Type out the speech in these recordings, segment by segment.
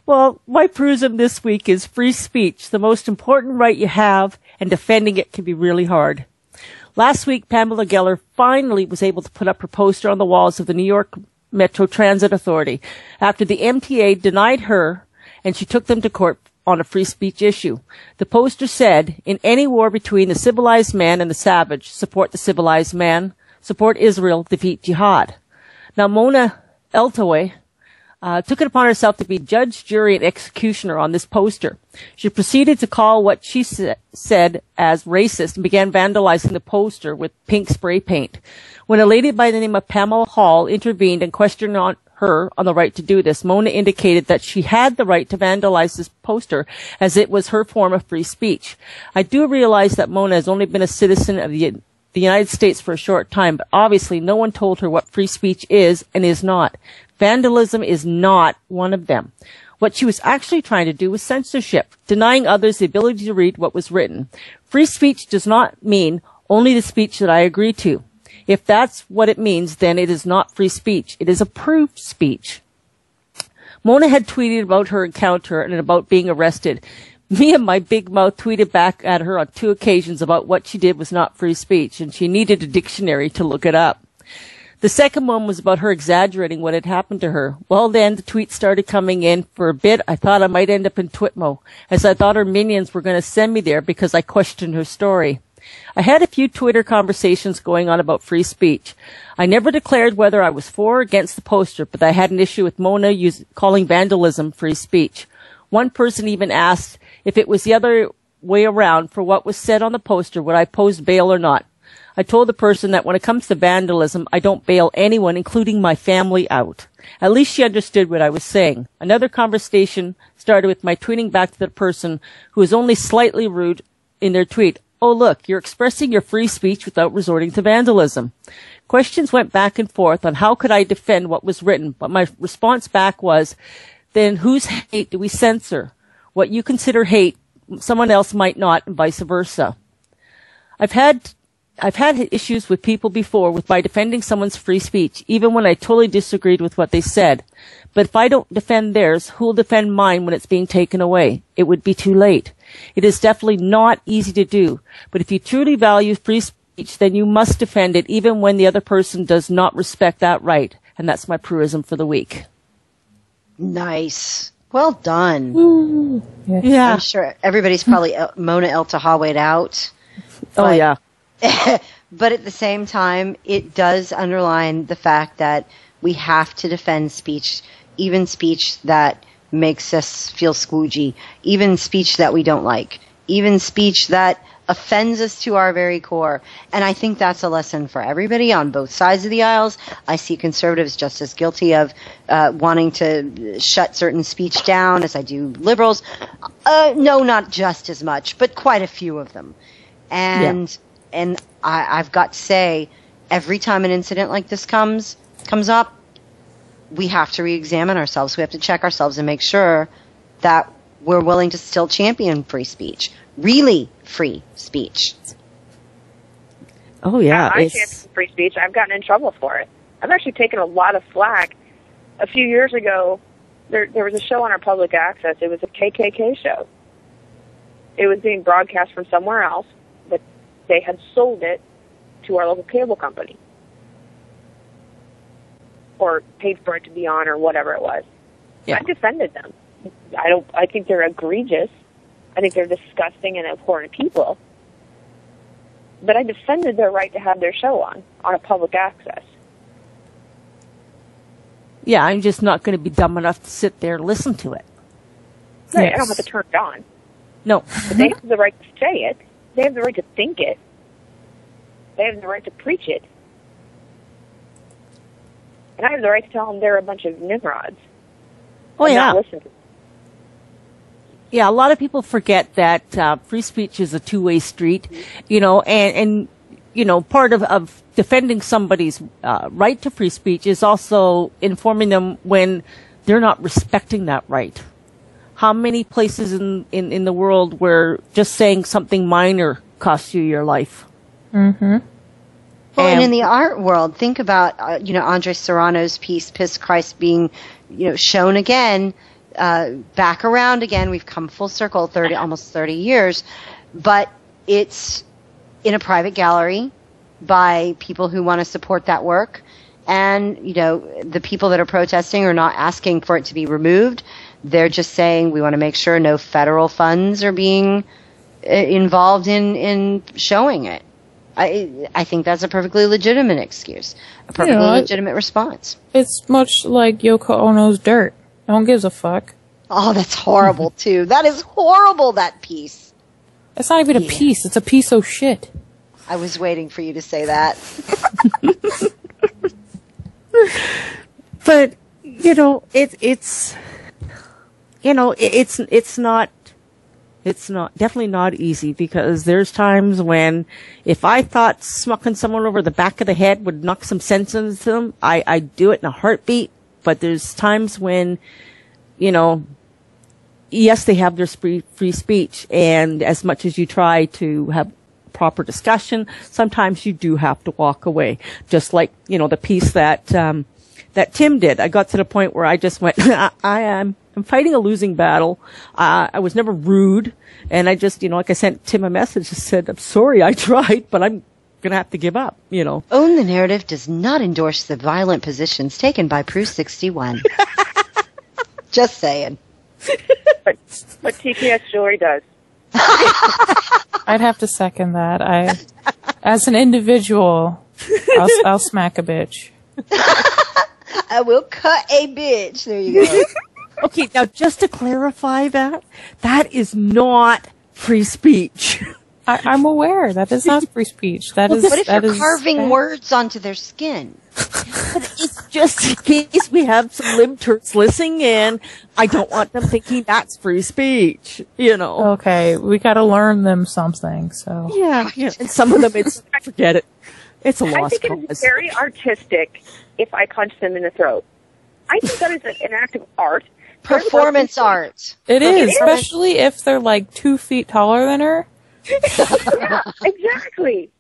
Well, my Prueism this week is free speech, the most important right you have, and defending it can be really hard. Last week, Pamela Geller finally was able to put up her poster on the walls of the New York Metro Transit Authority after the MTA denied her and she took them to court on a free speech issue. The poster said, "In any war between the civilized man and the savage, support the civilized man, support Israel, defeat jihad." Now, Mona Eltoe took it upon herself to be judge, jury, and executioner on this poster. She proceeded to call what she said as racist and began vandalizing the poster with pink spray paint. When a lady by the name of Pamela Hall intervened and questioned her on the right to do this, Mona indicated that she had the right to vandalize this poster as it was her form of free speech. I do realize that Mona has only been a citizen of the United States for a short time, but obviously no one told her what free speech is and is not. Vandalism is not one of them. What she was actually trying to do was censorship, denying others the ability to read what was written. Free speech does not mean only the speech that I agree to. If that's what it means, then it is not free speech. It is approved speech. Mona had tweeted about her encounter and about being arrested. Me and my big mouth tweeted back at her on 2 occasions about what she did was not free speech, and she needed a dictionary to look it up. The second one was about her exaggerating what had happened to her. Well, then the tweets started coming in. For a bit, I thought I might end up in Twitmo, as I thought her minions were going to send me there because I questioned her story. I had a few Twitter conversations going on about free speech. I never declared whether I was for or against the poster, but I had an issue with Mona calling vandalism free speech. One person even asked if it was the other way around for what was said on the poster, would I post bail or not? I told the person that when it comes to vandalism, I don't bail anyone, including my family, out. At least she understood what I was saying. Another conversation started with my tweeting back to the person who was only slightly rude in their tweet. "Oh, look, you're expressing your free speech without resorting to vandalism." Questions went back and forth on how could I defend what was written, but my response back was, then whose hate do we censor? What you consider hate, someone else might not, and vice versa. I've had issues with people before by defending someone's free speech, even when I totally disagreed with what they said. But if I don't defend theirs, who'll defend mine when it's being taken away? It would be too late. It is definitely not easy to do. But if you truly value free speech, then you must defend it even when the other person does not respect that right. And that's my Prueism for the week. Nice. Well done. Ooh. Yeah. I'm sure everybody's probably Mona Eltahaway'd out. Oh, yeah. But at the same time, it does underline the fact that we have to defend speech, even speech that makes us feel squoogey, even speech that we don't like, even speech that offends us to our very core. And I think that's a lesson for everybody on both sides of the aisles. I see conservatives just as guilty of wanting to shut certain speech down as I do liberals. No, not just as much, but quite a few of them. And I've got to say, every time an incident like this comes up, we have to re-examine ourselves. We have to check ourselves and make sure that we're willing to still champion free speech, really free speech. Oh, yeah. I champion free speech. I've gotten in trouble for it. I've actually taken a lot of flack. A few years ago, there was a show on our public access. It was a KKK show. It was being broadcast from somewhere else, but they had sold it to our local cable company, or paid for it to be on, or whatever it was. Yeah. I defended them. I think they're egregious. I think they're disgusting and abhorrent people. But I defended their right to have their show on a public access. Yeah, I'm just not going to be dumb enough to sit there and listen to it. Right, yes. I don't have to turn it on. No. But they have the right to say it. They have the right to think it. They have the right to preach it. And I have the right to tell them they're a bunch of nimrods. Oh, yeah. Not listen to them. Yeah, a lot of people forget that free speech is a two-way street, and part of defending somebody's right to free speech is also informing them when they're not respecting that right. How many places in the world where just saying something minor costs you your life? Mm-hmm. Well, and in the art world, think about, Andre Serrano's piece, Piss Christ, being, shown again back around again. We've come full circle, almost 30 years, but it's in a private gallery by people who want to support that work. And, the people that are protesting are not asking for it to be removed. They're just saying we want to make sure no federal funds are being involved in showing it. I think that's a perfectly legitimate excuse, a perfectly legitimate response. It's much like Yoko Ono's Dirt. No one gives a fuck. Oh, that's horrible, too. That is horrible, that piece. It's not even a piece. It's a piece of shit. I was waiting for you to say that. But, it's definitely not easy, because there's times when if I thought smucking someone over the back of the head would knock some sense into them, I'd do it in a heartbeat. But there's times when, yes, they have their free speech, and as much as you try to have proper discussion, sometimes you do have to walk away. Just like, the piece that Tim did. I got to the point where I just went, I'm fighting a losing battle. I was never rude. And I just, I sent Tim a message that said, I'm sorry, I tried, but I'm going to have to give up, Own the Narrative does not endorse the violent positions taken by Prue 61. Just saying. But TPS Jewelry does. I'd have to second that. As an individual, I'll smack a bitch. I will cut a bitch. There you go. Okay, now just to clarify that is not free speech. I'm aware that is not free speech. That is. What if that you're is carving bad. words onto their skin? But it's just in case we have some libtards listening in. I don't want them thinking that's free speech, Okay, we got to learn them something. So Yeah. And some of them, forget it. It's a I lost think cause. it's very artistic if I punch them in the throat. I think that is an act of art. Performance art. it is, especially if they're like 2 feet taller than her. Yeah, exactly.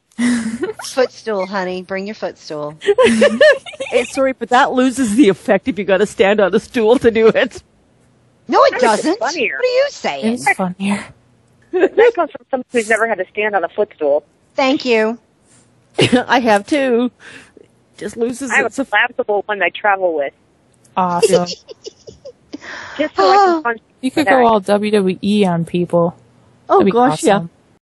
Footstool, honey. Bring your footstool. Hey, sorry, but that loses the effect if you got to stand on a stool to do it. No, it That makes it doesn't. What funnier. are you saying? It's funnier. That comes from someone who's never had to stand on a footstool. Thank you. I have too. Just loses I have its a collapsible one I travel with. Awesome. Just so I can punch. You could go all WWE on people. Oh That'd be gosh, awesome.